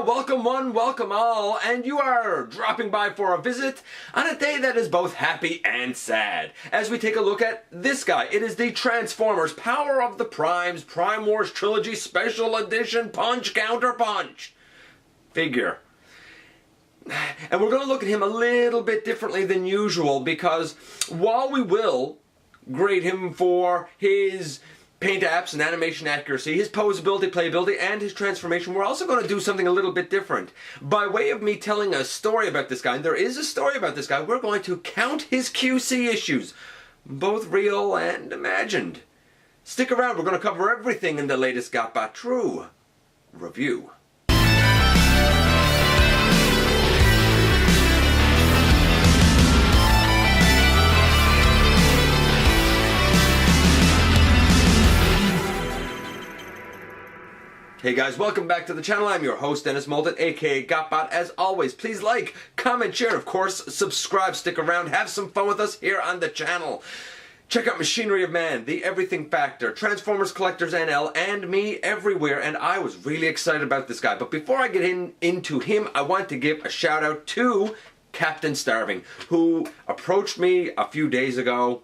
welcome one, welcome all, and you are dropping by for a visit on a day that is both happy and sad. As we take a look at this guy, it is the Transformers Power of the Primes Prime Wars Trilogy Special Edition Punch Counterpunch figure. And we're going to look at him a little bit differently than usual because while we will grade him for his paint apps and animation accuracy, his posability, playability, and his transformation, we're also going to do something a little bit different. By way of me telling a story about this guy, and there is a story about this guy, we're going to count his QC issues, both real and imagined. Stick around, we're going to cover everything in the latest GotBot True review. Hey guys, welcome back to the channel. I'm your host, Dennis Moulton, aka GotBot. As always, please like, comment, share, and of course, subscribe. Stick around, have some fun with us here on the channel. Check out Machinery of Man, The Everything Factor, Transformers Collectors NL, and me everywhere, and I was really excited about this guy. But before I get into him, I want to give a shout out to Captain Starving, who approached me a few days ago,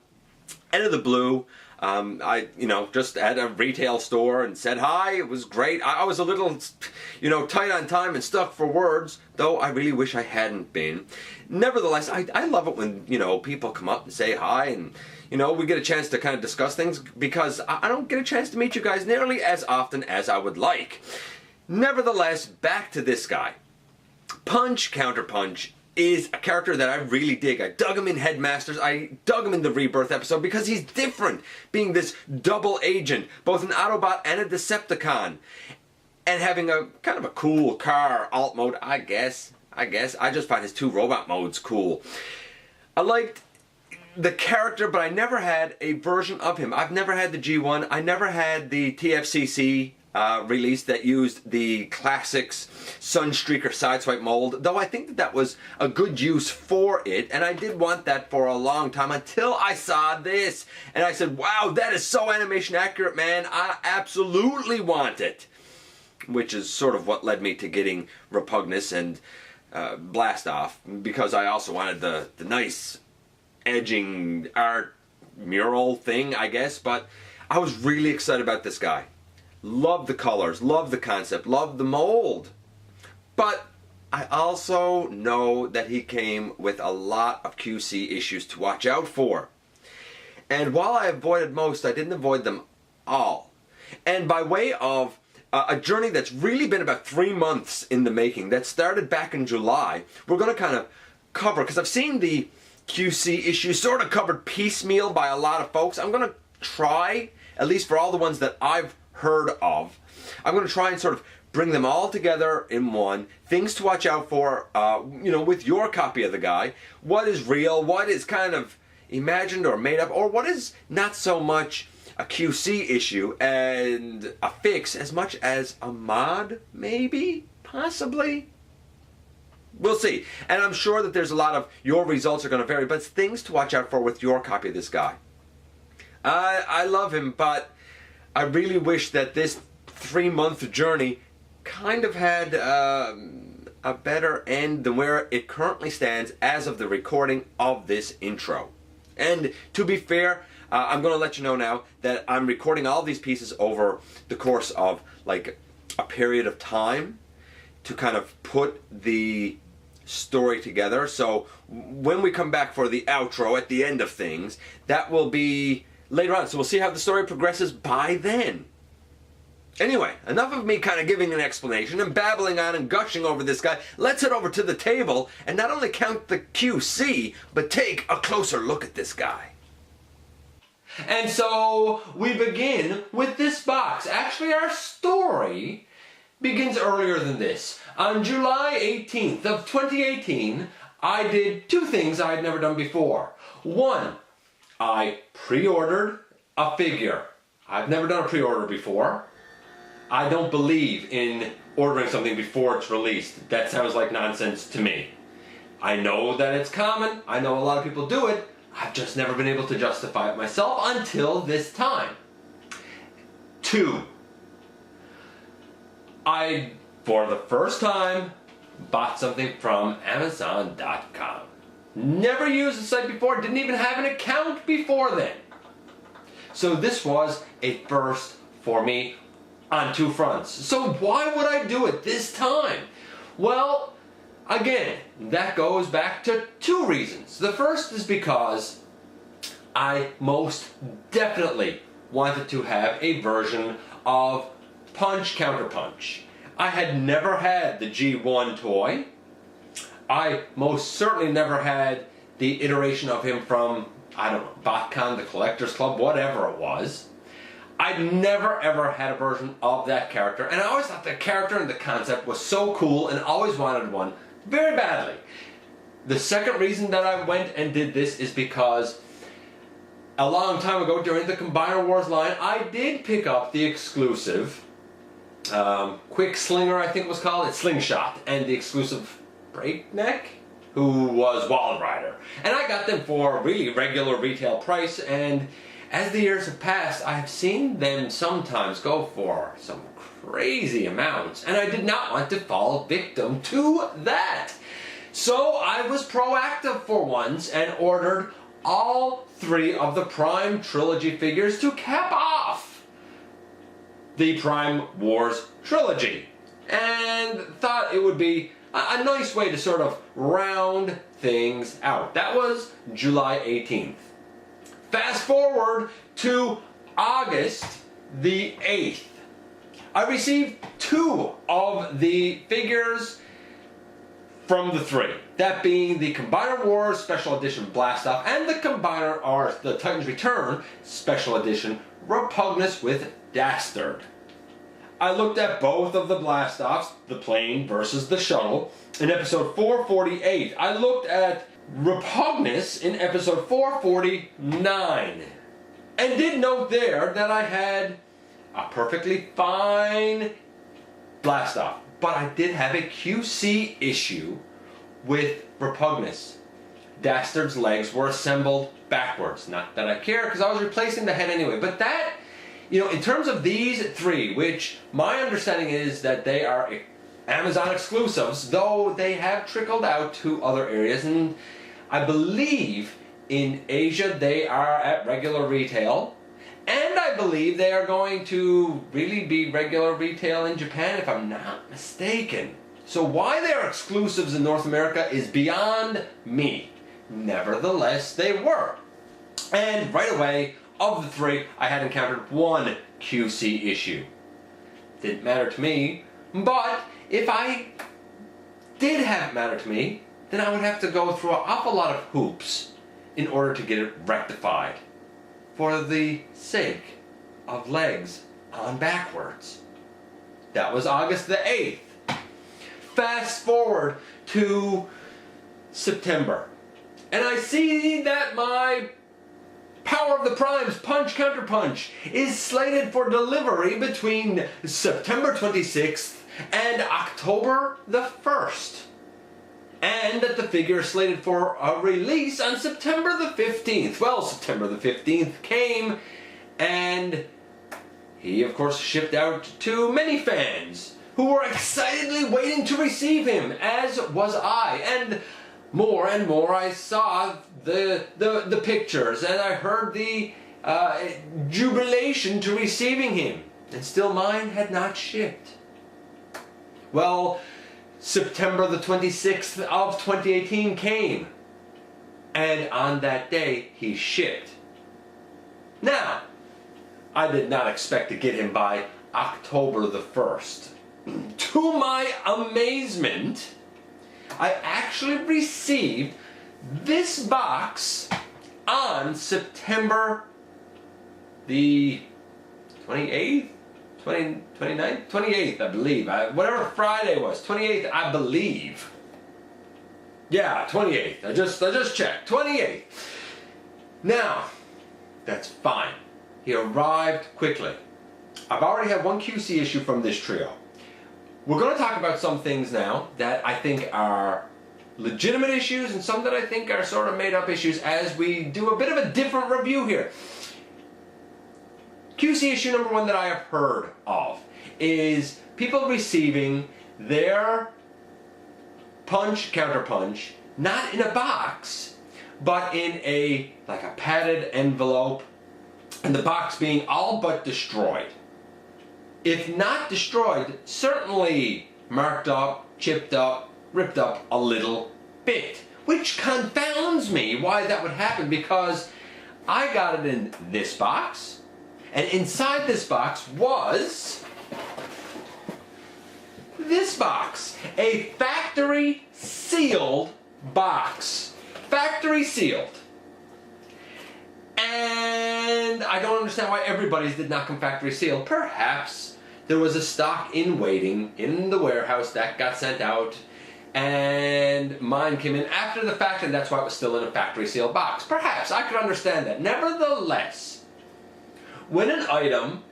out of the blue. I just at a retail store and said hi. It was great. I was a little, tight on time and stuck for words, though I really wish I hadn't been. Nevertheless, I love it when, people come up and say hi and, we get a chance to kind of discuss things because I don't get a chance to meet you guys nearly as often as I would like. Nevertheless, back to this guy. Punch Counterpunch is a character that I really dig. I dug him in Headmasters, I dug him in the Rebirth episode because he's different, being this double agent, both an Autobot and a Decepticon, and having a kind of a cool car alt mode, I guess. I just find his two robot modes cool. I liked the character, but I never had a version of him. I've never had the G1, I never had the TFCC release that used the Classics Sunstreaker Sideswipe mold, though I think that was a good use for it, and I did want that for a long time until I saw this, and I said, wow, that is so animation accurate, man, I absolutely want it. Which is sort of what led me to getting Repugnus and Blast Off, because I also wanted the nice edging art mural thing, I guess, but I was really excited about this guy. Love the colors, love the concept, love the mold. But I also know that he came with a lot of QC issues to watch out for. And while I avoided most, I didn't avoid them all. And by way of a journey that's really been about 3 months in the making, that started back in July, we're going to kind of cover, because I've seen the QC issues sort of covered piecemeal by a lot of folks. I'm going to try, at least for all the ones that I've heard of, I'm going to try and sort of bring them all together in one. Things to watch out for, with your copy of the guy. What is real, what is kind of imagined or made up, or what is not so much a QC issue and a fix as much as a mod, maybe, possibly. We'll see. And I'm sure that there's a lot of, your results are going to vary, but it's things to watch out for with your copy of this guy. I love him, but I really wish that this 3-month journey kind of had a better end than where it currently stands as of the recording of this intro. And to be fair, I'm going to let you know now that I'm recording all these pieces over the course of like a period of time to kind of put the story together. So when we come back for the outro at the end of things, that will be later on, so we'll see how the story progresses by then. Anyway, enough of me kind of giving an explanation and babbling on and gushing over this guy. Let's head over to the table and not only count the QC, but take a closer look at this guy. And so we begin with this box. Actually, our story begins earlier than this. On July 18th of 2018, I did 2 things I had never done before. 1, I pre-ordered a figure. I've never done a pre-order before. I don't believe in ordering something before it's released. That sounds like nonsense to me. I know that it's common. I know a lot of people do it. I've just never been able to justify it myself until this time. 2, I for the first time, bought something from Amazon.com. Never used the site before, didn't even have an account before then. So this was a first for me on two fronts. So why would I do it this time? Well, again, that goes back to two reasons. The first is because I most definitely wanted to have a version of Punch Counterpunch. I had never had the G1 toy. I most certainly never had the iteration of him from, I don't know, BotCon, the Collectors Club, whatever it was. I'd never ever had a version of that character, and I always thought the character and the concept was so cool and always wanted one very badly. The second reason that I went and did this is because a long time ago during the Combiner Wars line, I did pick up the exclusive Quick Slinger, I think it was called, it's Slingshot, and the exclusive Breakneck, who was Wild Rider. And I got them for a really regular retail price, and as the years have passed, I have seen them sometimes go for some crazy amounts, and I did not want to fall victim to that. So I was proactive for once and ordered all three of the Prime Trilogy figures to cap off the Prime Wars Trilogy, and thought it would be a nice way to sort of round things out. That was July 18th. Fast forward to August the 8th. I received two of the figures from the three. That being the Combiner Wars Special Edition Blastoff and the the Titans Return Special Edition Repugnus with Dastard. I looked at both of the Blastoffs, the plane versus the shuttle, in episode 448. I looked at Repugnus in episode 449. And did note there that I had a perfectly fine Blastoff. But I did have a QC issue with Repugnus. Dastard's legs were assembled backwards. Not that I care, because I was replacing the head anyway. But that, you know, in terms of these three, which my understanding is that they are Amazon exclusives, though they have trickled out to other areas, and I believe in Asia they are at regular retail, and I believe they are going to really be regular retail in Japan, if I'm not mistaken. So why they are exclusives in North America is beyond me. Nevertheless, they were. And right away, of the three, I had encountered one QC issue. Didn't matter to me, but if I did have it matter to me, then I would have to go through an awful lot of hoops in order to get it rectified, for the sake of legs on backwards. That was August the 8th. Fast forward to September, and I see that my Power of the Primes Punch Counterpunch is slated for delivery between September 26th and October the 1st. And that the figure is slated for a release on September the 15th. Well, September the 15th came, and he, of course, shipped out to many fans who were excitedly waiting to receive him, as was I. And more I saw the pictures, and I heard the jubilation to receiving him. And still mine had not shipped. Well, September the 26th of 2018 came, and on that day he shipped. Now, I did not expect to get him by October the 1st. To my amazement, I actually received this box on September the 28th? 29th? 28th, I believe. Whatever Friday was. 28th, I believe. Yeah, 28th. I just checked. 28th. Now, that's fine. He arrived quickly. I've already had one QC issue from this trio. We're going to talk about some things now that I think are legitimate issues and some that I think are sort of made up issues as we do a bit of a different review here. QC issue number one that I have heard of is people receiving their punch, counterpunch, not in a box, but in like a padded envelope, and the box being all but destroyed. If not destroyed, certainly marked up, chipped up, ripped up a little bit. Which confounds me why that would happen, because I got it in this box, and inside this box was this box. A factory sealed box. Factory sealed. And I don't understand why everybody's did not come factory sealed. Perhaps there was a stock in waiting in the warehouse that got sent out, and mine came in after the fact, and that's why it was still in a factory sealed box. Perhaps, I could understand that. Nevertheless, when an item,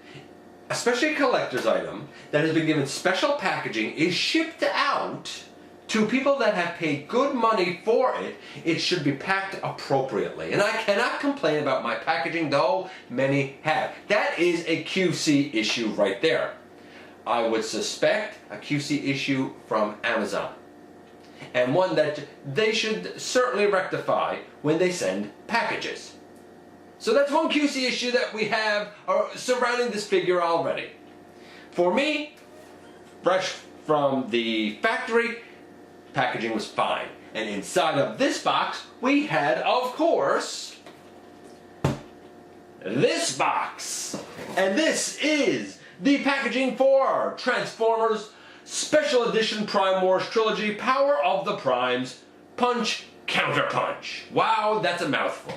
especially a collector's item, that has been given special packaging is shipped out to people that have paid good money for it, it should be packed appropriately. And I cannot complain about my packaging, though many have. That is a QC issue right there. I would suspect a QC issue from Amazon, and one that they should certainly rectify when they send packages. So that's one QC issue that we have surrounding this figure already. For me, fresh from the factory, packaging was fine. And inside of this box, we had, of course, this box. And this is the packaging for Transformers Special Edition Prime Wars Trilogy Power of the Primes Punch Counterpunch. Wow, that's a mouthful.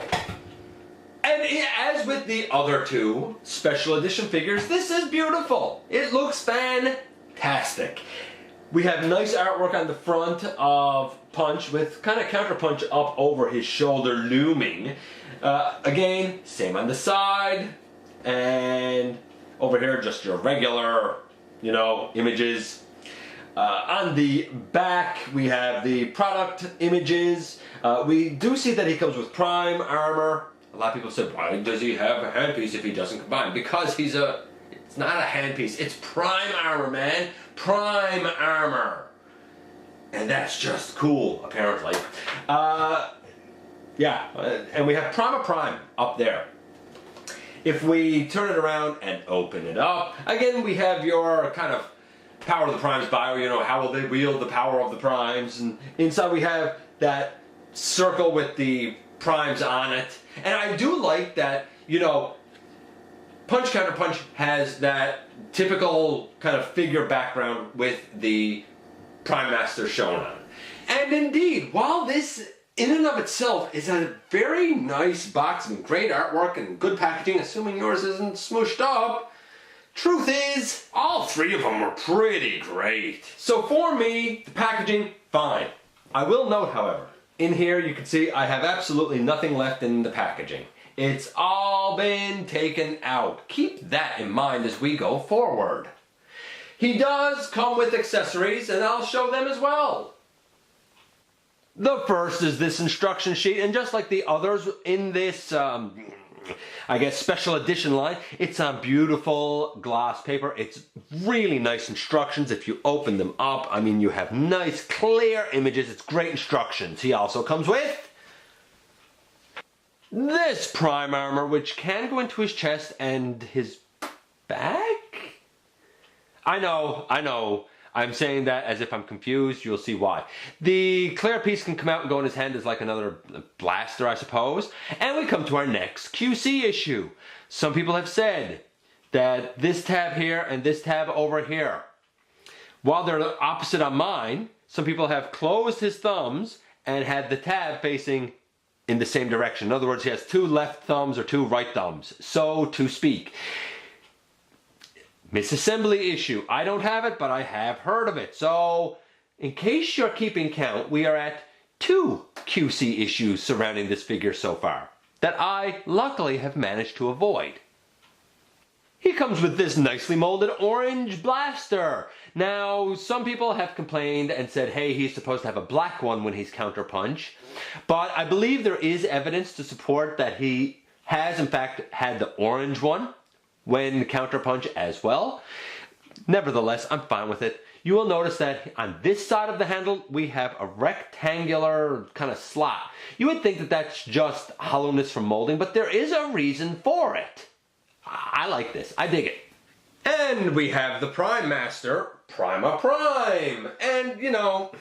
And as with the other two special edition figures, this is beautiful. It looks fantastic. We have nice artwork on the front of Punch with kind of Counterpunch up over his shoulder looming. Again, same on the side, and over here just your regular, images. On the back we have the product images. We do see that he comes with Prime armor. A lot of people said, why does he have a handpiece if he doesn't combine? Because it's not a handpiece, it's Prime armor, man. Prime armor. And that's just cool, apparently. And we have Prime up there. If we turn it around and open it up, again we have your kind of Power of the Primes bio, how will they wield the power of the Primes, and inside we have that circle with the Primes on it. And I do like that, Punch Counterpunch has that typical kind of figure background with the Prime Master shown on. And indeed, while this in and of itself is a very nice box and great artwork and good packaging, assuming yours isn't smooshed up, truth is, all three of them were pretty great. So for me, the packaging, fine. I will note, however, in here you can see I have absolutely nothing left in the packaging. It's all been taken out. Keep that in mind as we go forward. He does come with accessories, and I'll show them as well. The first is this instruction sheet, and just like the others in this, special edition line, it's on beautiful gloss paper. It's really nice instructions. If you open them up, you have nice, clear images. It's great instructions. He also comes with this Prime armor, which can go into his chest and his back? I know. I'm saying that as if I'm confused. You'll see why. The clear piece can come out and go in his hand as like another blaster, I suppose. And we come to our next QC issue. Some people have said that this tab here and this tab over here, while they're opposite on mine, some people have closed his thumbs and had the tab facing in the same direction. In other words, he has two left thumbs or two right thumbs, so to speak. Misassembly issue. I don't have it, but I have heard of it. So, in case you're keeping count, we are at 2 QC issues surrounding this figure so far that I, luckily, have managed to avoid. He comes with this nicely molded orange blaster. Now, some people have complained and said, hey, he's supposed to have a black one when he's Counterpunch. But I believe there is evidence to support that he has, in fact, had the orange one when Counterpunch as well. Nevertheless, I'm fine with it. you will notice that on this side of the handle, we have a rectangular kind of slot. You would think that that's just hollowness from molding, but there is a reason for it. I like this. I dig it. And we have the Prime Master, Prima Prime. And, you know,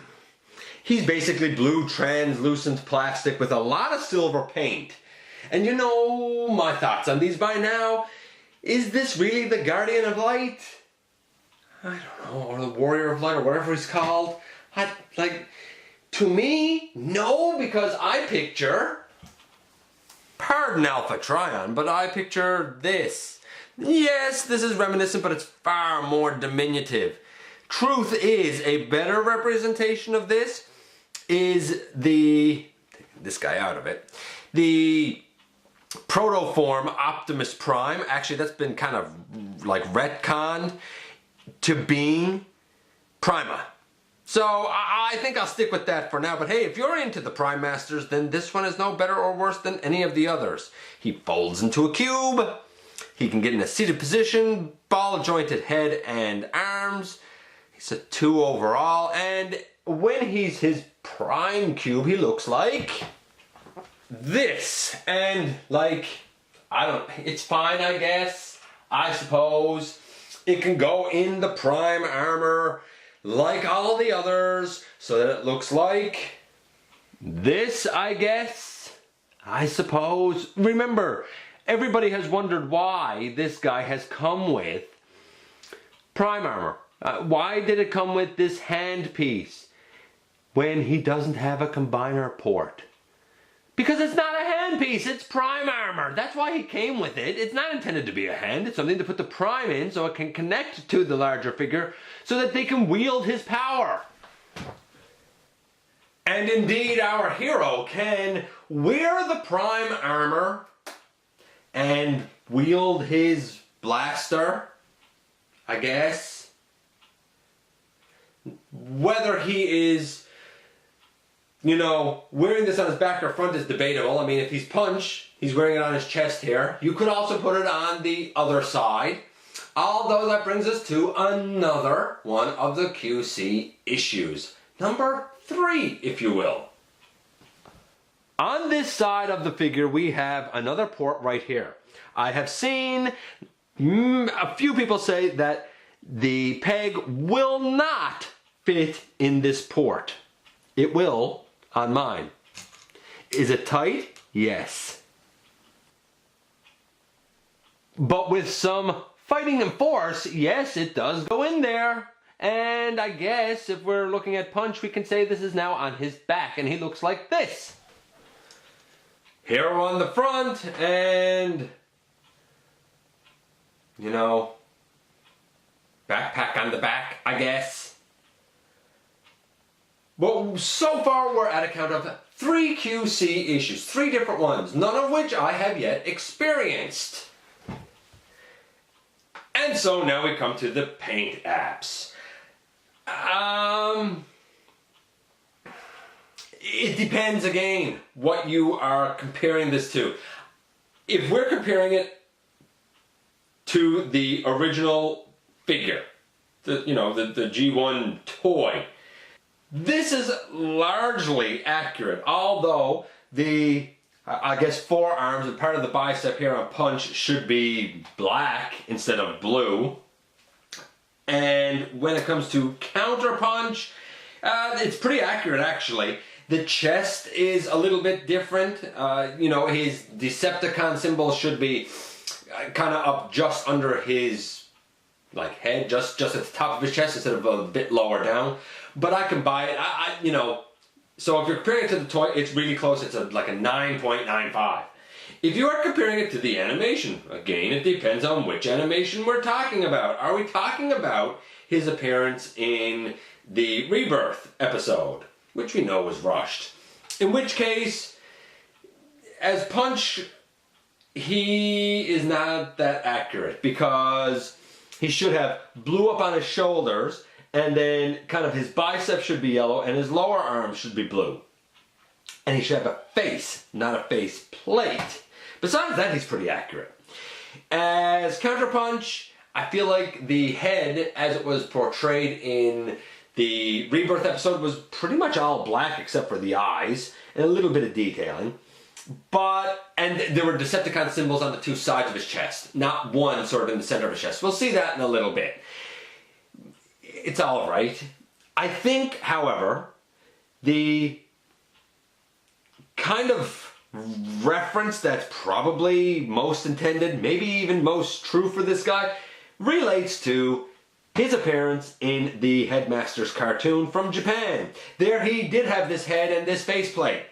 he's basically blue translucent plastic with a lot of silver paint. And you know my thoughts on these by now. Is this really the Guardian of Light? I don't know, or the Warrior of Light, or whatever he's called. To me, no, because I picture, pardon Alpha Trion, but I picture this. Yes, this is reminiscent, but it's far more diminutive. Truth is, a better representation of this is this guy out of it, the protoform Optimus Prime. Actually, that's been kind of like retconned to being Prima. So I think I'll stick with that for now. But hey, if you're into the Prime Masters, then this one is no better or worse than any of the others. He folds into a cube. He can get in a seated position, ball jointed head and arms. He's a 2 overall, and when he's his Prime cube, he looks like this. And it's fine, I guess, I suppose. It can go in the Prime armor like all the others, so that it looks like this, I guess, I suppose. Remember, everybody has wondered why this guy has come with Prime armor. Why did it come with this handpiece when he doesn't have a combiner port? Because it's not a handpiece, it's Prime armor. That's why he came with it. It's not intended to be a hand. It's something to put the Prime in so it can connect to the larger figure so that they can wield his power. And indeed, our hero can wear the Prime armor and wield his blaster, I guess. Whether he is, wearing this on his back or front is debatable. I mean, if he's Punch, he's wearing it on his chest here. You could also put it on the other side. Although that brings us to another one of the QC issues. Number 3, if you will. On this side of the figure, we have another port right here. I have seen a few people say that the peg will not fit in this port. It will on mine. Is it tight? Yes. But with some fighting and force, yes, it does go in there. And I guess if we're looking at Punch, we can say this is now on his back, and he looks like this. Hero on the front, and, backpack on the back, I guess. Well, so far we're at a count of 3 QC issues, 3 different ones, none of which I have yet experienced. And so now we come to the paint apps. It depends again what you are comparing this to. If we're comparing it to the original figure, the G1 toy, this is largely accurate, although the, I guess, forearms and part of the bicep here on Punch should be black instead of blue. And when it comes to Counterpunch, it's pretty accurate actually. The chest is a little bit different. His Decepticon symbol should be kind of up just under his head, just at the top of his chest instead of a bit lower down. But I can buy it. So if you're comparing it to the toy, it's really close. It's like a 9.95. If you are comparing it to the animation, again, it depends on which animation we're talking about. Are we talking about his appearance in the Rebirth episode, which we know was rushed? In which case, as Punch, he is not that accurate because he should have blue up on his shoulders, and then kind of his bicep should be yellow and his lower arm should be blue. And he should have a face, not a face plate. Besides that, he's pretty accurate. As Counterpunch, I feel like the head, as it was portrayed in the Rebirth episode, was pretty much all black except for the eyes and a little bit of detailing. And there were Decepticon symbols on the two sides of his chest, not one sort of in the center of his chest. We'll see that in a little bit. It's all right. I think, however, the kind of reference that's probably most intended, maybe even most true for this guy, relates to his appearance in the Headmasters cartoon from Japan. There he did have this head and this faceplate.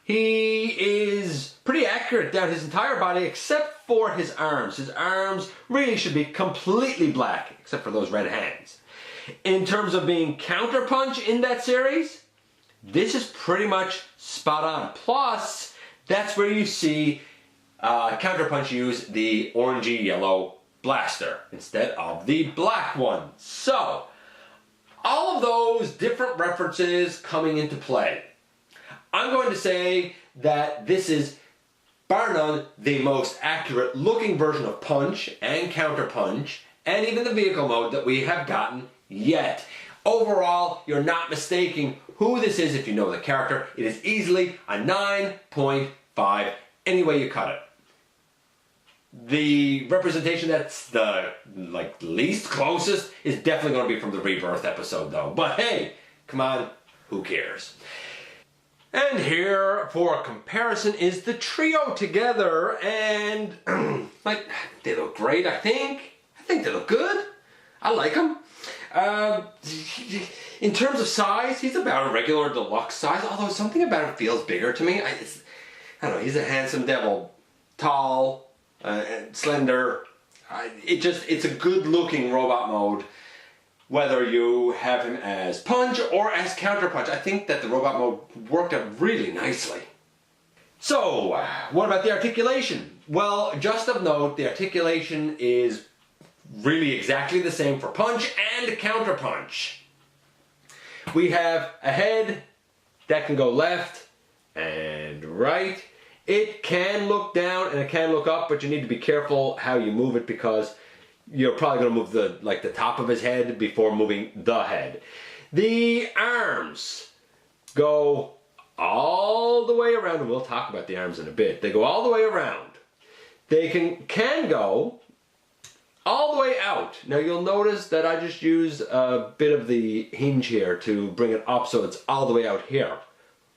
He is pretty accurate down his entire body except for his arms. His arms really should be completely black, except for those red hands. In terms of being Counterpunch in that series, this is pretty much spot on. Plus, that's where you see Counterpunch use the orangey yellow blaster instead of the black one. So, all of those different references coming into play. I'm going to say that this is, bar none, the most accurate looking version of Punch and Counterpunch and even the vehicle mode that we have gotten yet. Overall, you're not mistaking who this is if you know the character. It is easily a 9.5 any way you cut it. The representation that's the least closest is definitely going to be from the Rebirth episode though. But hey, come on, who cares? And here, for a comparison, is the trio together, and they look great, I think. I think they look good. I like them. In terms of size, he's about a regular deluxe size, although something about him feels bigger to me. I don't know, he's a handsome devil. Tall, and slender. It's a good-looking robot mode. Whether you have him as Punch or as Counterpunch, I think that the robot mode worked out really nicely. So, what about the articulation? Well, just of note, the articulation is really exactly the same for Punch and Counterpunch. We have a head that can go left and right. It can look down and it can look up, but you need to be careful how you move it because you're probably going to move the top of his head before moving the head. The arms go all the way around, and we'll talk about the arms in a bit. They go all the way around. They can go all the way out. Now you'll notice that I just used a bit of the hinge here to bring it up so it's all the way out here.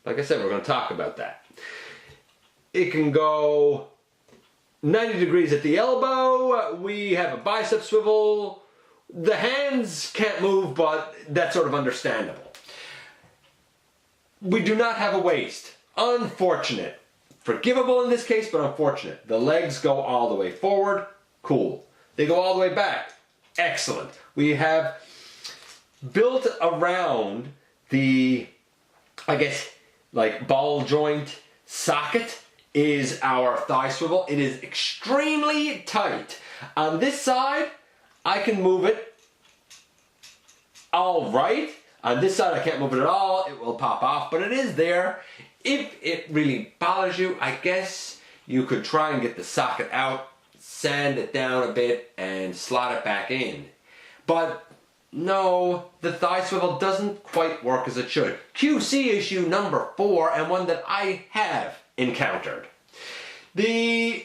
Like I said, we're going to talk about that. It can go 90 degrees at the elbow. We have a bicep swivel. The hands can't move, but that's sort of understandable. We do not have a waist. Unfortunate. Forgivable in this case, but unfortunate. The legs go all the way forward. Cool. They go all the way back. Excellent. We have built around the, ball joint socket is our thigh swivel. It is extremely tight. On this side, I can move it all right. On this side, I can't move it at all. It will pop off, but it is there. If it really bothers you, I guess you could try and get the socket out, sand it down a bit, and slot it back in. But no, the thigh swivel doesn't quite work as it should. QC issue number 4, and one that I have encountered. The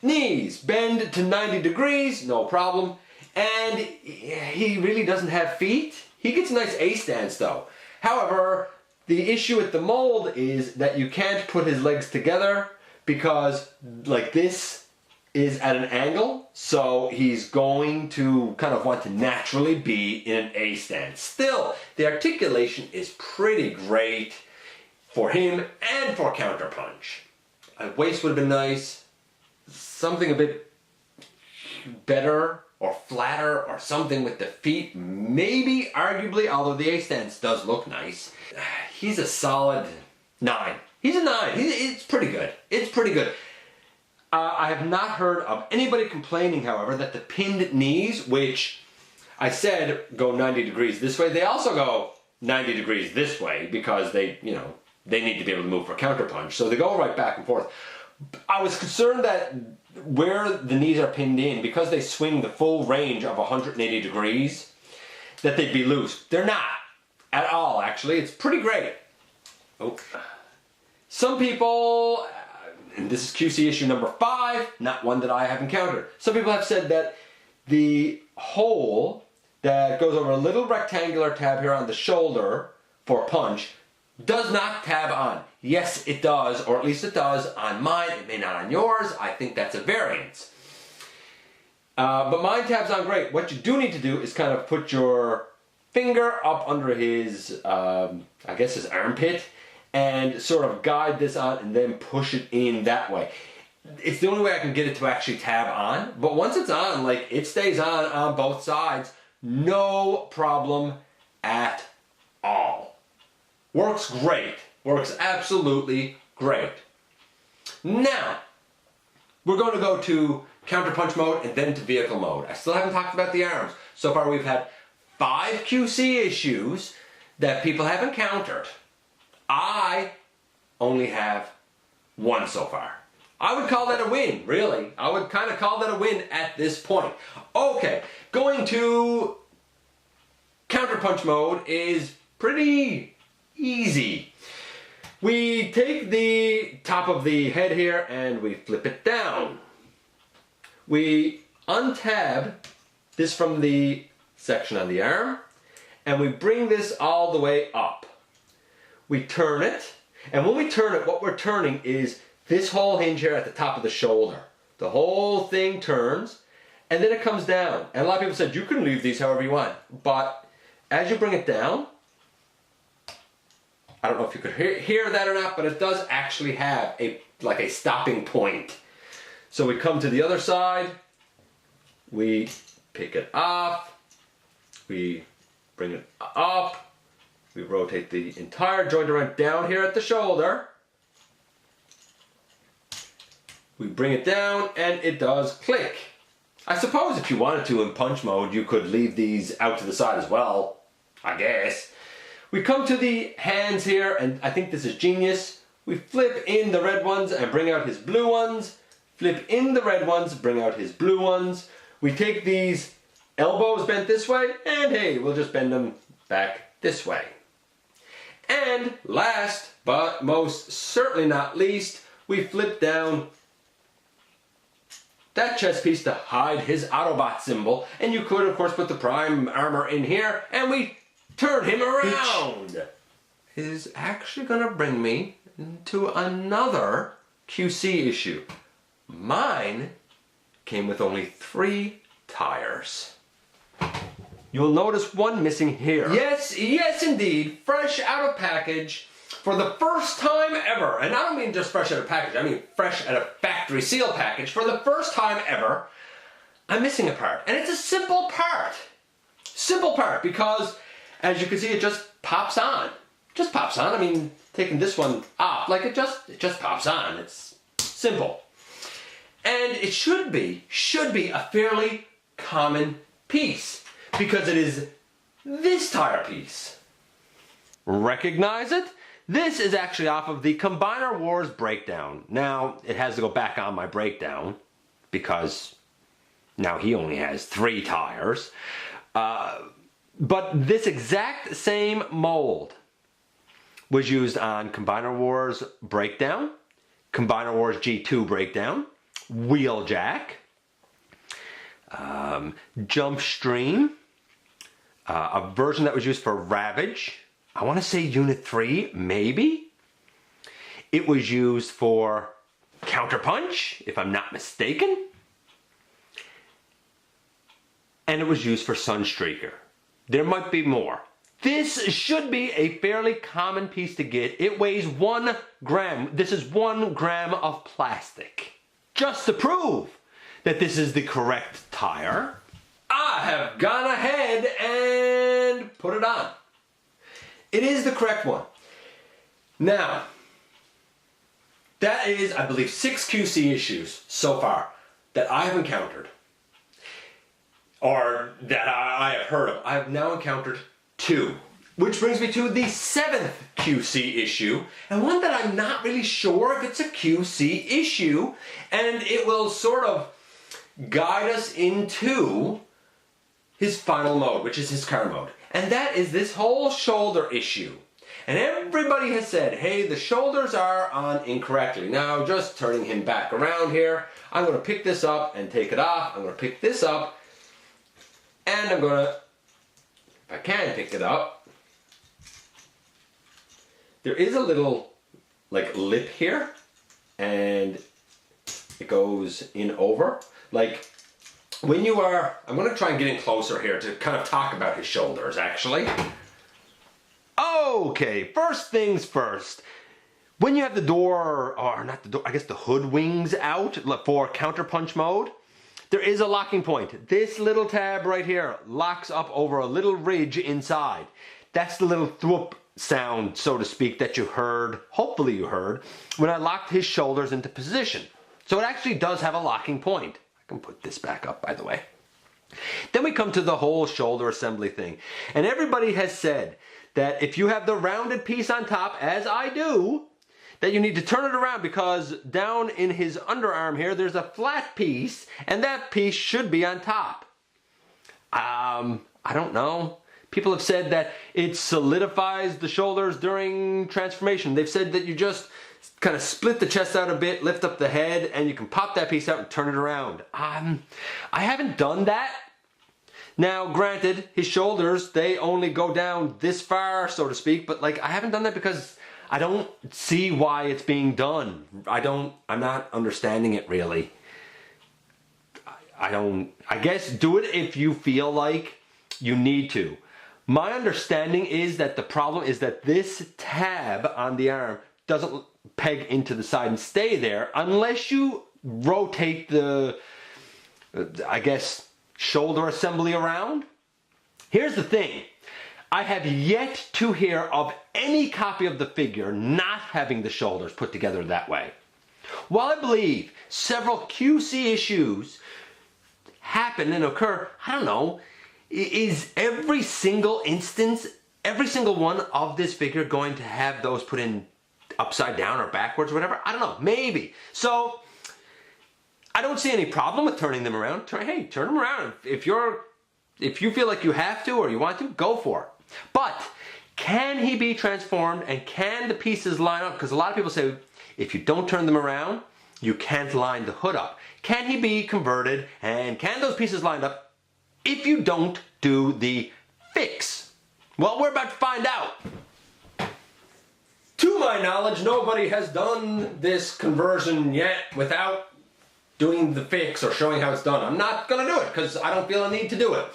knees bend to 90 degrees, no problem. And he really doesn't have feet. He gets a nice A stance though. However, the issue with the mold is that you can't put his legs together because this is at an angle, so he's going to kind of want to naturally be in an A stance. Still, the articulation is pretty great for him and for Counterpunch. A waist would have been nice. Something a bit better or flatter or something with the feet. Maybe, arguably, although the A stance does look nice. He's a solid 9. He's a 9. It's pretty good. It's pretty good. I have not heard of anybody complaining, however, that the pinned knees, which I said go 90 degrees this way, they also go 90 degrees this way because they need to be able to move for Counterpunch. So they go right back and forth. I was concerned that where the knees are pinned in, because they swing the full range of 180 degrees, that they'd be loose. They're not at all, actually. It's pretty great. Oh. Some people, and this is QC issue number 5, not one that I have encountered. Some people have said that the hole that goes over a little rectangular tab here on the shoulder for punch does not tab on. Yes, it does, or at least it does on mine. It may not on yours. I think that's a variance. But mine tabs on great. What you do need to do is kind of put your finger up under his, I guess his armpit, and sort of guide this on and then push it in that way. It's the only way I can get it to actually tab on. But once it's on, like, it stays on both sides. No problem at all. Works great. Works absolutely great. Now, we're going to go to counterpunch mode and then to vehicle mode. I still haven't talked about the arms. So far we've had 5 QC issues that people have encountered. I only have 1 so far. I would call that a win, really. I would kind of call that a win at this point. Okay, going to counterpunch mode is pretty easy. We take the top of the head here and we flip it down. We untab this from the section on the arm and we bring this all the way up. We turn it, and when we turn it, what we're turning is this whole hinge here at the top of the shoulder. The whole thing turns and then it comes down. And a lot of people said you can leave these however you want, but as you bring it down, I don't know if you could hear that or not, but it does actually have a stopping point. So we come to the other side, we pick it off, we bring it up, we rotate the entire joint around down here at the shoulder, we bring it down and it does click. I suppose if you wanted to in punch mode you could leave these out to the side as well, I guess. We come to the hands here, and I think this is genius. We flip in the red ones and bring out his blue ones. Flip in the red ones, bring out his blue ones. We take these elbows bent this way, and hey, we'll just bend them back this way. And last, but most certainly not least, we flip down that chest piece to hide his Autobot symbol. And you could, of course, put the Prime armor in here, and we turn him around. Which is actually going to bring me to another QC issue. Mine came with only 3 tires. You'll notice one missing here. Yes, yes indeed, fresh out of package for the first time ever. And I don't mean just fresh out of package, I mean fresh out of factory seal package. For the first time ever, I'm missing a part. And it's a simple part. Simple part because, as you can see, it just pops on. Just pops on. I mean, taking this one off, like it just pops on. It's simple. And it should be a fairly common piece because it is this tire piece. Recognize it? This is actually off of the Combiner Wars breakdown. Now, it has to go back on my breakdown because now he only has 3 tires. But this exact same mold was used on Combiner Wars breakdown, Combiner Wars G2 breakdown, Wheeljack, Jump Stream, a version that was used for Ravage. I want to say Unit 3, maybe. It was used for Counterpunch, if I'm not mistaken. And it was used for Sunstreaker. There might be more. This should be a fairly common piece to get. It weighs 1 gram. This is 1 gram of plastic. Just to prove that this is the correct tire, I have gone ahead and put it on. It is the correct one. Now, that is, I believe, 6 QC issues so far that I have encountered. Or that I have heard of. I have now encountered 2. Which brings me to the 7th QC issue, and one that I'm not really sure if it's a QC issue, and it will sort of guide us into his final mode, which is his car mode. And that is this whole shoulder issue. And everybody has said, hey, the shoulders are on incorrectly. Now, just turning him back around here, I'm going to pick this up and take it off. I'm going to pick this up, and I'm going to, if I can pick it up, there is a little, like, lip here, and it goes in over. Like, when you are, I'm going to try and get in closer here to kind of talk about his shoulders, actually. Okay, first things first. When you have the door, or not the door, I guess the hood wings out for counterpunch mode, there is a locking point. This little tab right here locks up over a little ridge inside. That's the little thwoop sound, so to speak, that you heard, hopefully you heard, when I locked his shoulders into position. So it actually does have a locking point. I can put this back up, by the way. Then we come to the whole shoulder assembly thing. And everybody has said that if you have the rounded piece on top, as I do, that you need to turn it around because down in his underarm here, there's a flat piece, and that piece should be on top. I don't know. People have said that it solidifies the shoulders during transformation. They've said that you just kind of split the chest out a bit, lift up the head, and you can pop that piece out and turn it around. I haven't done that. Now, granted, his shoulders, they only go down this far, so to speak, but like I haven't done that because I don't see why it's being done. I'm not understanding it really. I guess do it if you feel like you need to. My understanding is that the problem is that this tab on the arm doesn't peg into the side and stay there unless you rotate the, I guess, shoulder assembly around. Here's the thing. I have yet to hear of any copy of the figure not having the shoulders put together that way. While I believe several QC issues happen and occur, I don't know, is every single instance, every single one of this figure going to have those put in upside down or backwards or whatever? I don't know, maybe. So I don't see any problem with turning them around. Hey, turn them around. If you feel like you have to or you want to, go for it. But can he be transformed and can the pieces line up? Because a lot of people say if you don't turn them around, you can't line the hood up. Can he be converted and can those pieces line up if you don't do the fix? Well, we're about to find out. To my knowledge, nobody has done this conversion yet without doing the fix or showing how it's done. I'm not going to do it because I don't feel a need to do it.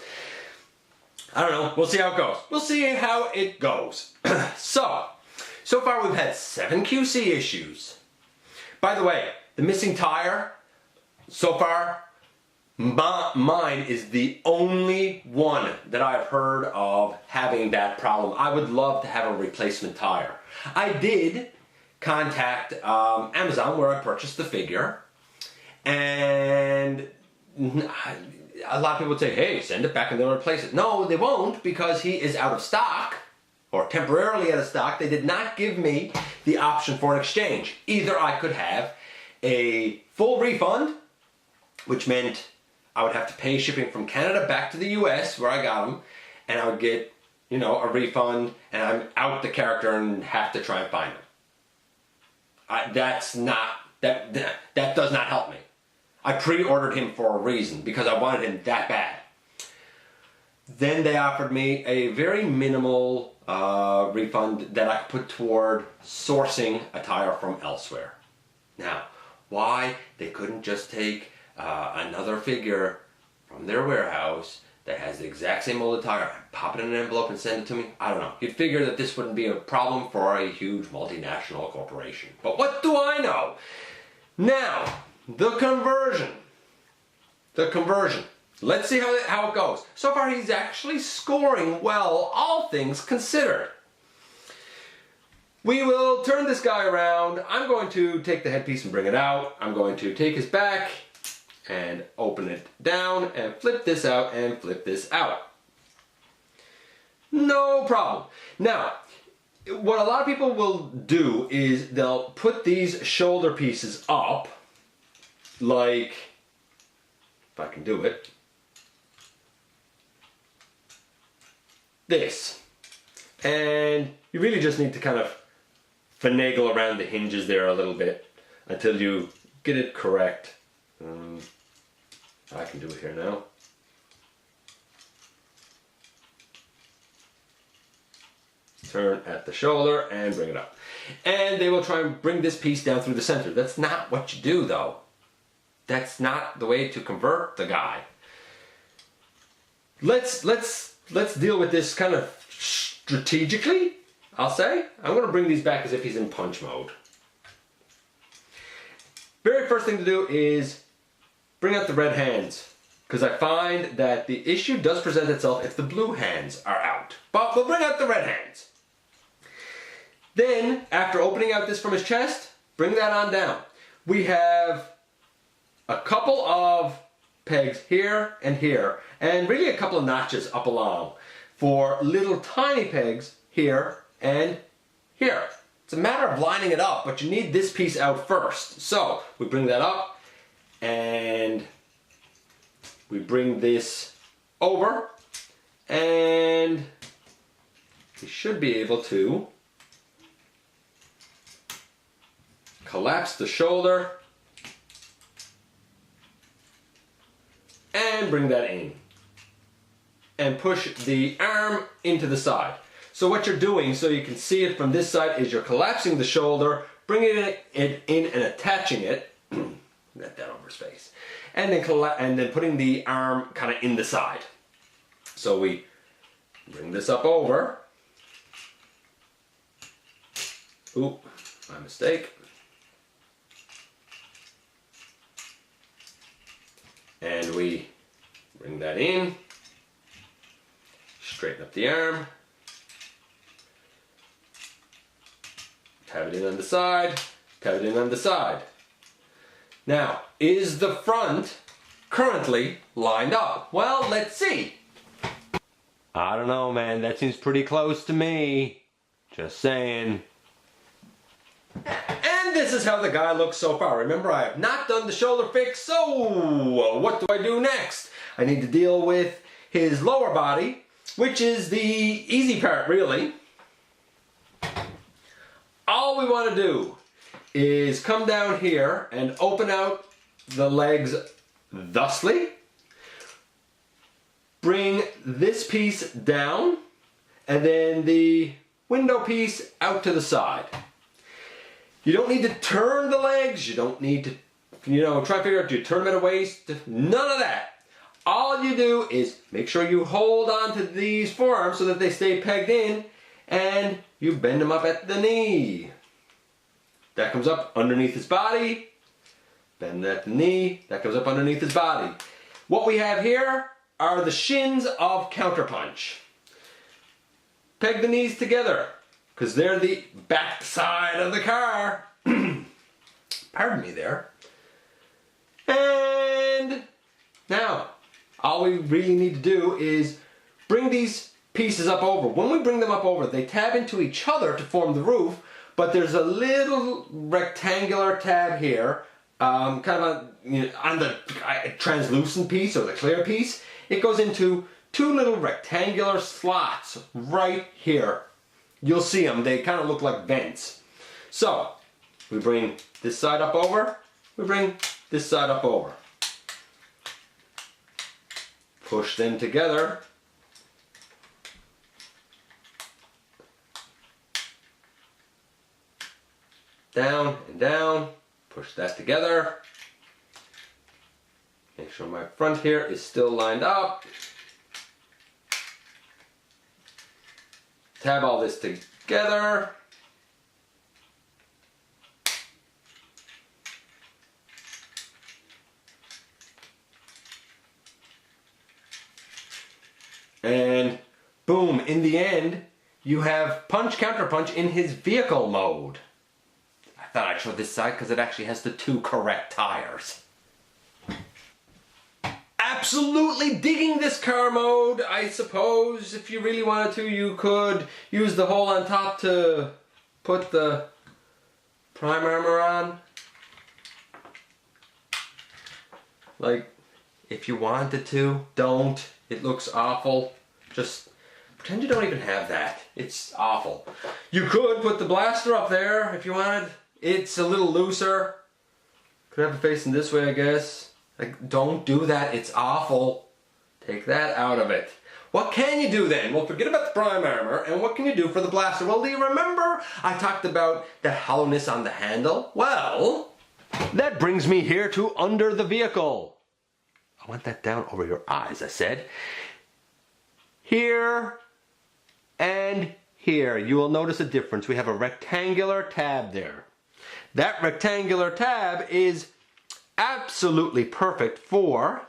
I don't know. We'll see how it goes. We'll see how it goes. So far we've had 7 QC issues. By the way, the missing tire, so far, mine is the only one that I've heard of having that problem. I would love to have a replacement tire. I did contact Amazon where I purchased the figure, and a lot of people would say, hey, send it back and they'll replace it. No, they won't because he is out of stock, or temporarily out of stock. They did not give me the option for an exchange. Either I could have a full refund, which meant I would have to pay shipping from Canada back to the US where I got them, and I would get, you know, a refund, and I'm out the character and have to try and find him. That does not help me. I pre-ordered him for a reason, because I wanted him that bad. Then they offered me a very minimal refund that I could put toward sourcing a tire from elsewhere. Now, why they couldn't just take another figure from their warehouse that has the exact same molded tire and pop it in an envelope and send it to me? I don't know. You'd figure that this wouldn't be a problem for a huge multinational corporation. But what do I know? Now, the conversion. Let's see how it goes. So far, he's actually scoring well, all things considered. We will turn this guy around. I'm going to take the headpiece and bring it out. I'm going to take his back and open it down and flip this out and flip this out. no problem. Now, what a lot of people will do is they'll put these shoulder pieces up, like, if I can do it, this. And you really just need to kind of finagle around the hinges there a little bit until you get it correct. I can do it here now. Turn at the shoulder and bring it up. And they will try and bring this piece down through the center. That's not what you do, though. That's not the way to convert the guy. Let's deal with this kind of strategically, I'll say. I'm going to bring these back as if he's in punch mode. Very first thing to do is bring out the red hands, because I find that the issue does present itself if the blue hands are out. But we'll bring out the red hands. Then, after opening out this from his chest, bring that on down. We have a couple of pegs here and here, and really a couple of notches up along for little tiny pegs here and here. It's a matter of lining it up, but you need this piece out first. So we bring that up and we bring this over, and we should be able to collapse the shoulder and bring that in and push the arm into the side. So what you're doing, so you can see it from this side, is you're collapsing the shoulder, bringing it in and attaching it, let that over his face, and then putting the arm kind of in the side. So we bring this up over. Ooh, my mistake. And we bring that in, straighten up the arm, tab it in on the side, tab it in on the side. Now, is the front currently lined up? Well, let's see. I don't know, man, that seems pretty close to me. Just saying. And this is how the guy looks so far. Remember, I have not done the shoulder fix, so what do I do next? I need to deal with his lower body, which is the easy part, really. All we want to do is come down here and open out the legs thusly. Bring this piece down, and then the window piece out to the side. You don't need to turn the legs, you don't need to, try to figure out, do you turn them at a waist? None of that. All you do is make sure you hold on to these forearms so that they stay pegged in, and you bend them up at the knee. That comes up underneath his body, bend at the knee, that goes up underneath his body. What we have here are the shins of Counterpunch. Peg the knees together, because they're the back side of the car. Pardon me there. And now, all we really need to do is bring these pieces up over. When we bring them up over, they tab into each other to form the roof, but there's a little rectangular tab here, kind of on the translucent piece or the clear piece. It goes into two little rectangular slots right here. You'll see them, they kind of look like vents. So, we bring this side up over, we bring this side up over. Push them together. Down and down, push that together. Make sure my front here is still lined up. Tab all this together. And boom, in the end, you have Punch Counterpunch in his vehicle mode. I thought I'd show this side because it actually has the two correct tires. absolutely digging this car mode. I suppose if you really wanted to, you could use the hole on top to put the prime armor on. Like, if you wanted to, don't. It looks awful. Just pretend you don't even have that. It's awful. You could put the blaster up there if you wanted. It's a little looser. Could have it facing this way, I guess. Like, don't do that. It's awful. Take that out of it. What can you do then? Well, forget about the prime armor, and what can you do for the blaster? Well, do you remember I talked about the hollowness on the handle? Well, that brings me here to under the vehicle. I want that down over your eyes, I said. Here and here, you will notice a difference. We have a rectangular tab there. That rectangular tab is absolutely perfect for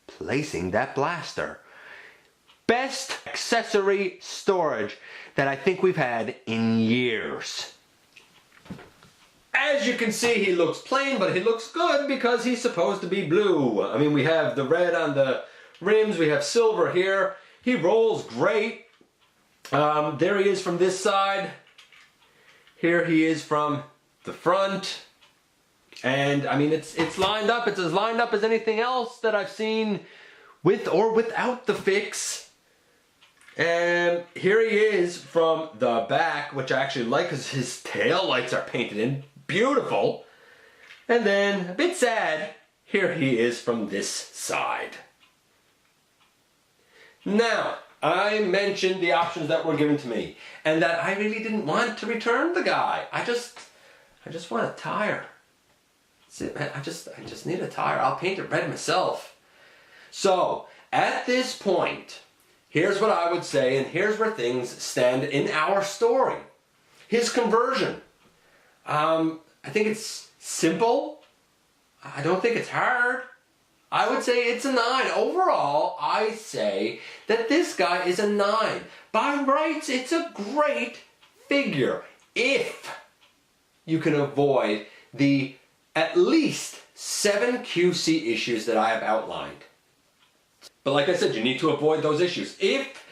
placing that blaster. Best accessory storage that I think we've had in years. As you can see, he looks plain, but he looks good because he's supposed to be blue. I mean, we have the red on the rims, we have silver here. He rolls great. There he is from this side. Here he is from the front. And I mean, it's lined up. It's as lined up as anything else that I've seen with or without the fix. And here he is from the back, which I actually like because his tail lights are painted in. Beautiful. And then, a bit sad, here he is from this side. Now, I mentioned the options that were given to me, and that I really didn't want to return the guy. I just want a tire. I just need a tire. I'll paint it red myself. So, at this point, here's what I would say, and here's where things stand in our story. His conversion. I think it's simple. I don't think it's hard. I would say it's a 9. Overall, I say that this guy is a 9. By rights, it's a great figure if you can avoid the at least 7 QC issues that I have outlined. But like I said, you need to avoid those issues. If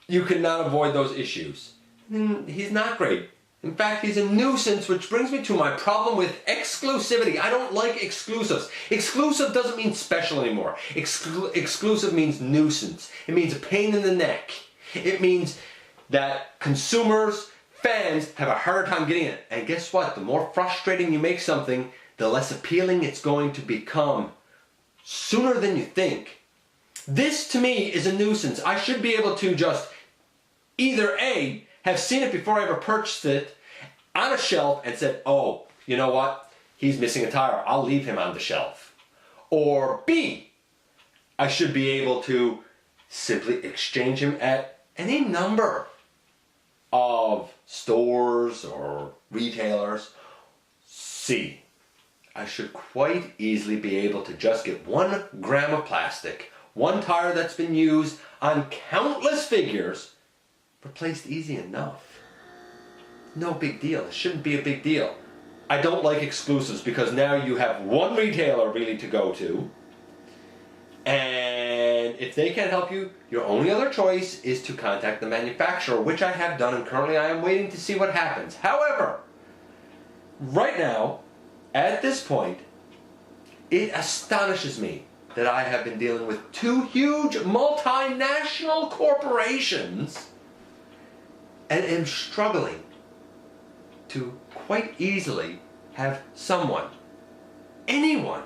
you cannot avoid those issues, then he's not great. In fact, he's a nuisance, which brings me to my problem with exclusivity. I don't like exclusives. Exclusive doesn't mean special anymore. Exclusive means nuisance. It means a pain in the neck. It means that consumers, fans, have a harder time getting it. And guess what? The more frustrating you make something, the less appealing it's going to become sooner than you think. This, to me, is a nuisance. I should be able to just either A, have seen it before I ever purchased it on a shelf and said, oh, you know what? He's missing a tire. I'll leave him on the shelf. Or B, I should be able to simply exchange him at any number of stores or retailers. C, I should quite easily be able to just get 1 gram of plastic, 1 tire that's been used on countless figures, replaced easy enough. No big deal. It shouldn't be a big deal. I don't like exclusives because now you have 1 retailer really to go to, and if they can't help you, your only other choice is to contact the manufacturer, which I have done, and currently I am waiting to see what happens. However, right now, at this point, it astonishes me that I have been dealing with 2 huge multinational corporations and am struggling to quite easily have someone, anyone,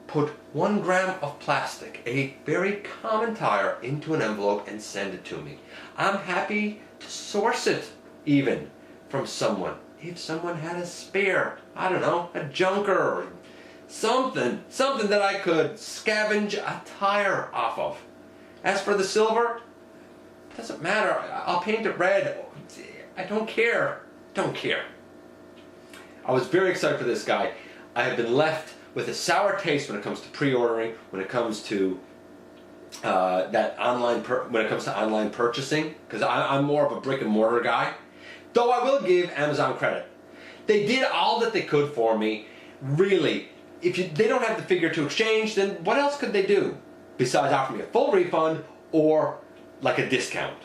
put 1 gram of plastic, a very common tire, into an envelope and send it to me. I'm happy to source it even from someone. If someone had a spare, I don't know, a junker or something that I could scavenge a tire off of. As for the silver, doesn't matter. I'll paint it red. I don't care. Don't care. I was very excited for this guy. I have been left with a sour taste when it comes to pre-ordering, when it comes to online purchasing, because I'm more of a brick and mortar guy. Though I will give Amazon credit. They did all that they could for me. Really, they don't have the figure to exchange, then what else could they do besides offer me a full refund or like a discount?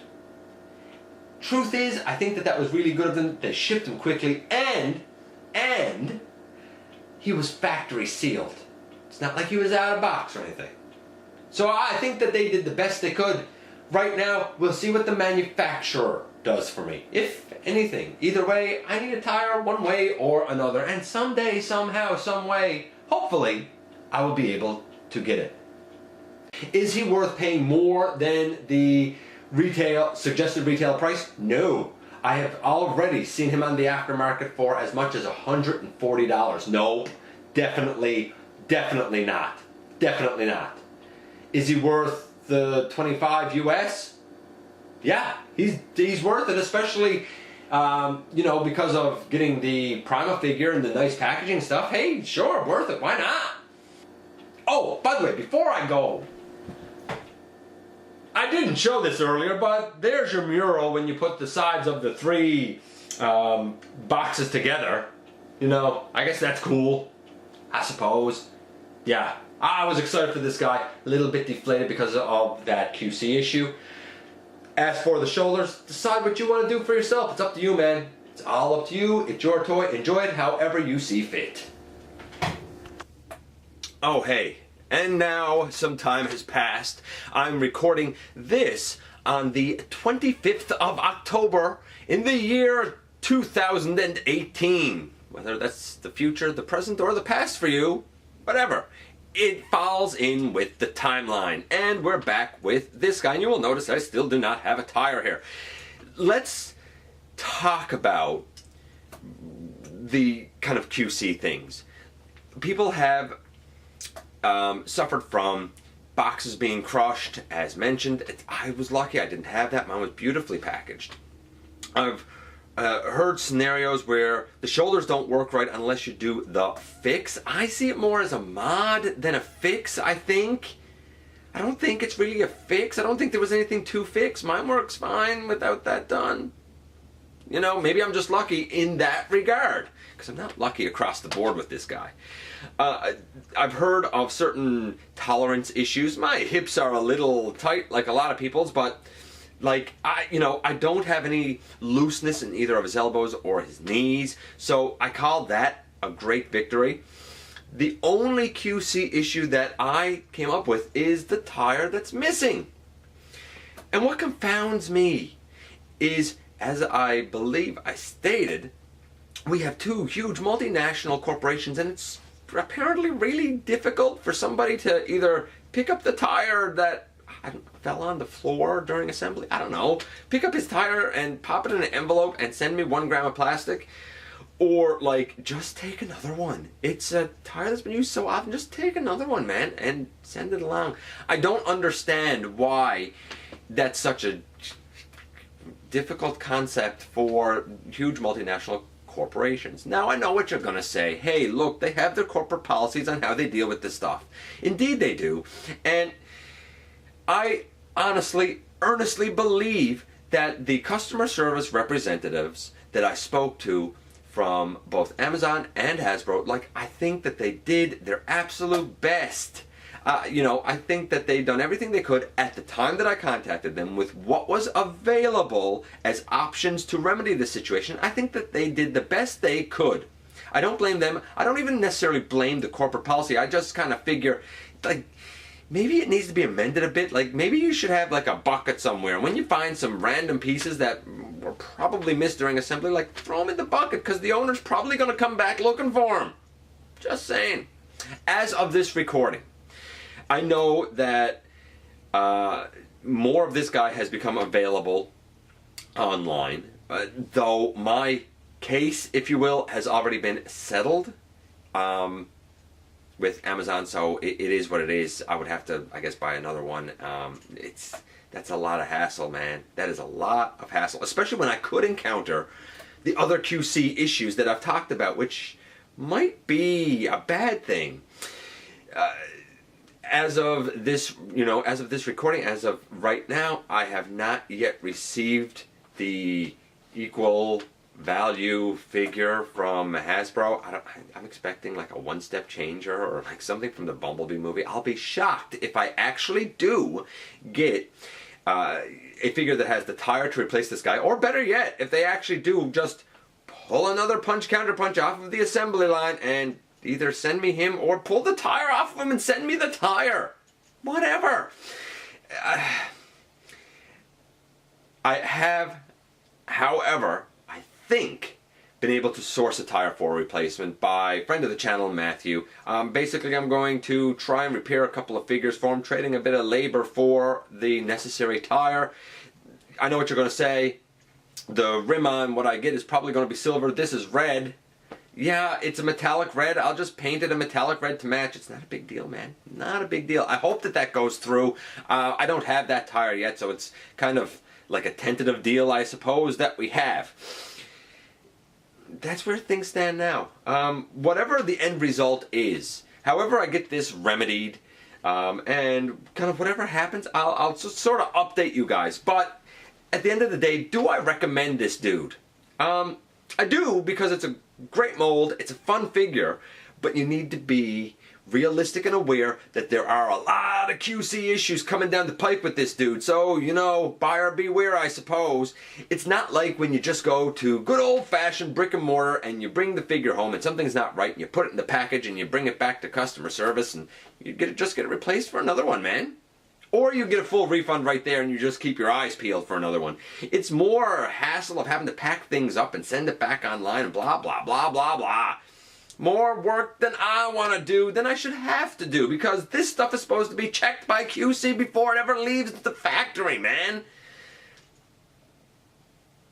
Truth is, I think that was really good of them. They shipped him quickly, and he was factory sealed. It's not like he was out of box or anything. So I think that they did the best they could. Right now, we'll see what the manufacturer does for me. If anything, either way, I need a tire one way or another. And someday, somehow, some way, hopefully, I will be able to get it. Is he worth paying more than the suggested retail price? No. I have already seen him on the aftermarket for as much as $140. No, definitely not. Definitely not. Is he worth the $25 US? Yeah, he's worth it, especially because of getting the Prima figure and the nice packaging stuff. Hey, sure, worth it. Why not? Oh, by the way, before I go, I didn't show this earlier, but there's your mural when you put the sides of the 3 boxes together. I guess that's cool, I suppose. Yeah, I was excited for this guy. A little bit deflated because of that QC issue. As for the shoulders, decide what you want to do for yourself. It's up to you, man. It's all up to you. It's your toy. Enjoy it however you see fit. Oh, hey. And now some time has passed. I'm recording this on the 25th of October in the year 2018. Whether that's the future, the present, or the past for you, whatever. It falls in with the timeline. And we're back with this guy. And you will notice I still do not have a tire here. Let's talk about the kind of QC things. People have suffered from boxes being crushed, as mentioned. I was lucky I didn't have that. Mine was beautifully packaged. I've heard scenarios where the shoulders don't work right unless you do the fix. I see it more as a mod than a fix, I think. I don't think it's really a fix. I don't think there was anything to fix. Mine works fine without that done. Maybe I'm just lucky in that regard, because I'm not lucky across the board with this guy. I've heard of certain tolerance issues. My hips are a little tight, like a lot of people's, but I don't have any looseness in either of his elbows or his knees, so I call that a great victory. The only QC issue that I came up with is the tire that's missing. And what confounds me is, as I believe I stated, we have 2 huge multinational corporations, and it's apparently really difficult for somebody to either pick up the tire that fell on the floor during assembly, I don't know, pick up his tire and pop it in an envelope and send me 1 gram of plastic, or just take another one. It's a tire that's been used so often, just take another one, man, and send it along. I don't understand why that's such a difficult concept for huge multinational corporations. Now I know what you're going to say. Hey, look, they have their corporate policies on how they deal with this stuff. Indeed they do. And I honestly, earnestly believe that the customer service representatives that I spoke to from both Amazon and Hasbro, I think that they did their absolute best. I think that they've done everything they could at the time that I contacted them with what was available as options to remedy the situation. I think that they did the best they could. I don't blame them. I don't even necessarily blame the corporate policy. I just kind of figure, maybe it needs to be amended a bit. Maybe you should have a bucket somewhere. When you find some random pieces that were probably missed during assembly, throw them in the bucket, because the owner's probably going to come back looking for them. Just saying. As of this recording, I know that more of this guy has become available online, though my case, if you will, has already been settled with Amazon, so it is what it is. I would have to, I guess, buy another one. That's a lot of hassle, man. That is a lot of hassle, especially when I could encounter the other QC issues that I've talked about, which might be a bad thing. As of this, recording, as of right now, I have not yet received the equal value figure from Hasbro. I'm expecting like a one-step changer or like something from the Bumblebee movie. I'll be shocked if I actually do get a figure that has the tire to replace this guy, or better yet, if they actually do just pull another Counterpunch off of the assembly line and either send me him or pull the tire off of him and send me the tire. Whatever. I have, however, I think, been able to source a tire for a replacement by friend of the channel, Matthew. Basically, I'm going to try and repair a couple of figures for him, trading a bit of labor for the necessary tire. I know what you're going to say. The rim on what I get is probably going to be silver. This is red. Yeah, it's a metallic red. I'll just paint it a metallic red to match. It's not a big deal, man. Not a big deal. I hope that that goes through. I don't have that tire yet, so it's kind of like a tentative deal, I suppose, that we have. That's where things stand now. Whatever the end result is, however I get this remedied, and kind of whatever happens, I'll just sort of update you guys. But at the end of the day, do I recommend this dude? I do, because it's a great mold, it's a fun figure, but you need to be realistic and aware that there are a lot of QC issues coming down the pike with this dude. So, you know, buyer beware, I suppose. It's not like when you just go to good old-fashioned brick and mortar and you bring the figure home and something's not right and you put it in the package and you bring it back to customer service and you just get it replaced for another one, man. Or you get a full refund right there and you just keep your eyes peeled for another one. It's more hassle of having to pack things up and send it back online and blah, blah, blah, blah, blah. More work than I want to do, than I should have to do, because this stuff is supposed to be checked by QC before it ever leaves the factory, man.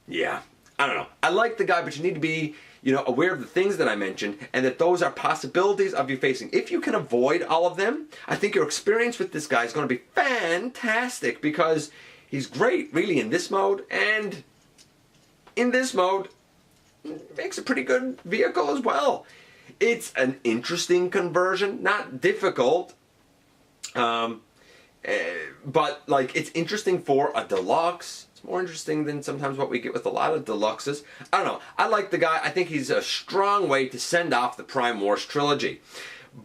Yeah, I don't know. I like the guy, but you need to be, you know, aware of the things that I mentioned, and that those are possibilities of you facing. If you can avoid all of them, I think your experience with this guy is going to be fantastic, because he's great, really, in this mode, and in this mode, makes a pretty good vehicle as well. It's an interesting conversion, not difficult, but like it's interesting for a deluxe. It's more interesting than sometimes what we get with a lot of deluxes. I don't know. I like the guy. I think he's a strong way to send off the Prime Wars trilogy.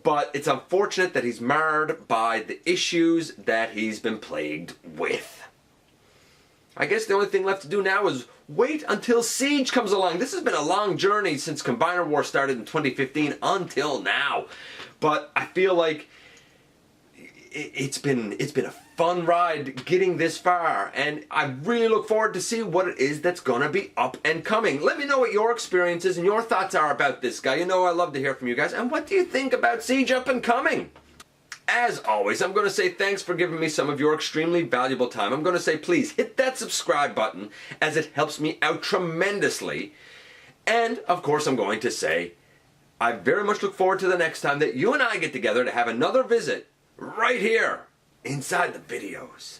But it's unfortunate that he's marred by the issues that he's been plagued with. I guess the only thing left to do now is wait until Siege comes along. This has been a long journey since Combiner War started in 2015 until now. But I feel like it's been a fun ride getting this far, and I really look forward to see what it is that's gonna be up and coming. Let me know what your experiences and your thoughts are about this guy. You know I love to hear from you guys. And what do you think about Siege up and coming? As always, I'm going to say thanks for giving me some of your extremely valuable time. I'm going to say please hit that subscribe button, as it helps me out tremendously. And, of course, I'm going to say I very much look forward to the next time that you and I get together to have another visit right here inside the videos.